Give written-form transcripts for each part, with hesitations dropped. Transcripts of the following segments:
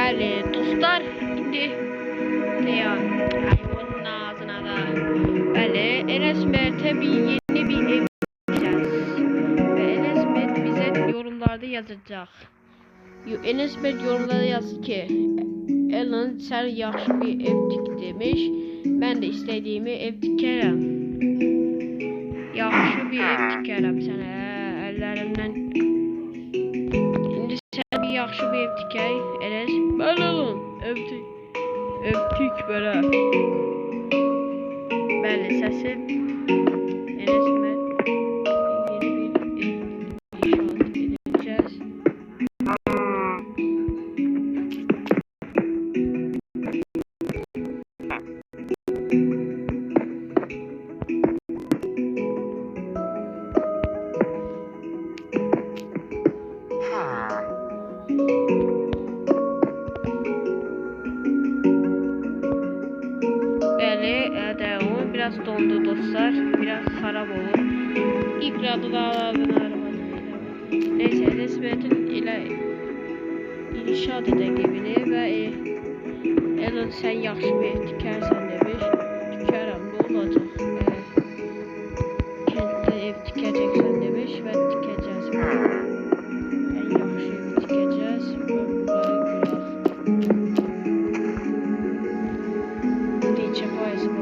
Bəli, dostlar, indi iPhone'un ağzına da. Bəli, Enes Mert'e yeni bir ev yapacağız. Ve Enes Mert bize yorumlarda yazacak. Enes Mert yorumlarda yazdı ki Alan sen yaxşı bir ev tik demiş. Ben de istediğimi ev dikerim. Yaxşı bir ev dikerim sana ellerimden. İndi sen bir yaxşı bir ev dikey Enes. Ben Alan ev tik böyle. Bəli, səsim Enes Mert yeni bir inşaat edeceğiz. Biraz dondu dostlar. Biraz harap olur. İlk radyolardan neyse Enes Mert'in ile inşaat edək evini və Elon sen yaxşı bir ev tikərsən demiş. Tikərəm, nə olacaq? Kənddə ev tikəcəksən demiş və tikəcəz. En yaxşı evi tikəcəz. Burayı qıraq. Deyəcək bayısı var.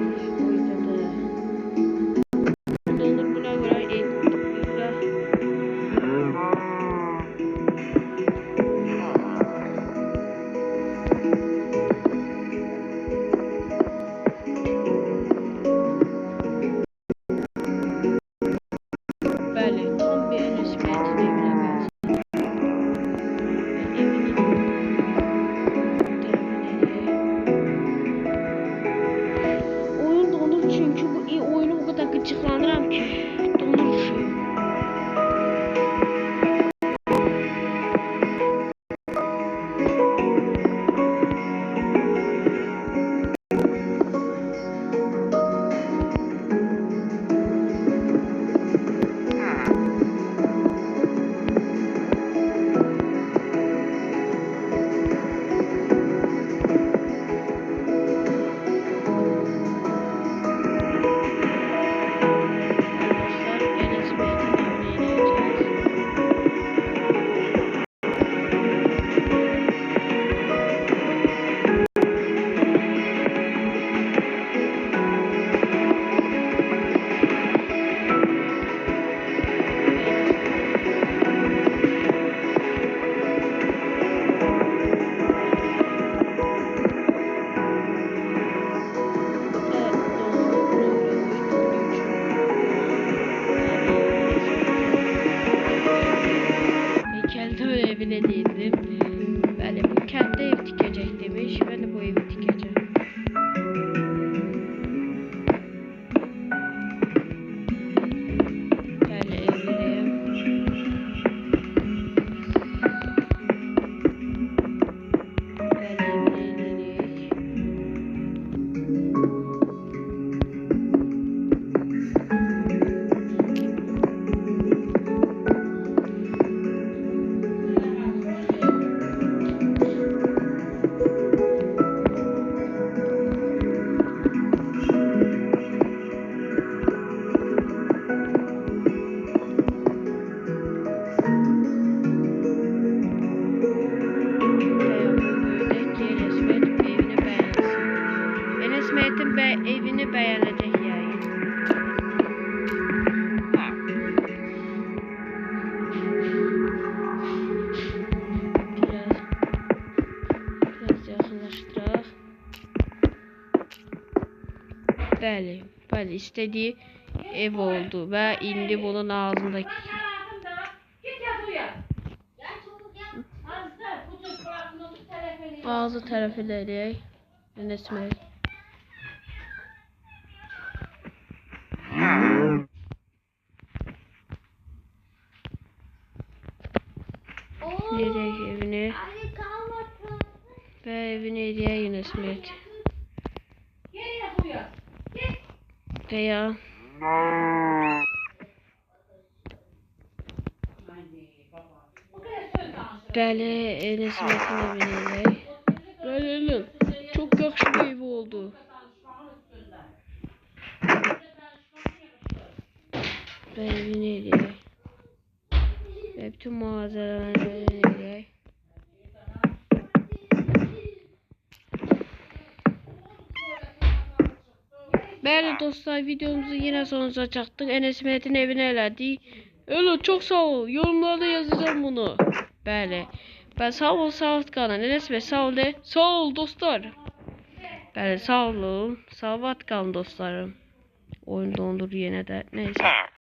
Gıcıklanıram ki donur şey. Evine değildim. Bəli, bu kənddə ev tikəcək demiş. Ben de bu evi tikəcəm. Bəli, evliyim. Bəli, evlilik. Evini beğenecek yani. Biraz yakınlaştıraq. Bəli, istediği ev oldu ve indi bunun ağzındaki bazı tərəfləri Enes Mert. Nereye evine ve evine hediye Enes Mert veya Bəli, Enes Mert'in evine hediye. Bəli, çok yaxşı bir ev oldu. Ben evi nereye? Ve bütün malzemeleri nereye? Bəli dostlar, videomuzu yine sonuca çattık. Enes Mehmet'in evini elədik. Öyle çok sağ ol. Yorumlarda yazacağım bunu. Bəli. Ben sağ ol, sağ ol kalın. Enes Mehmet sağ ol de. Sağ ol dostlar. Bəli, sağ olun. Sağ ol kalın dostlarım. Oyun dondur yine de. Neyse.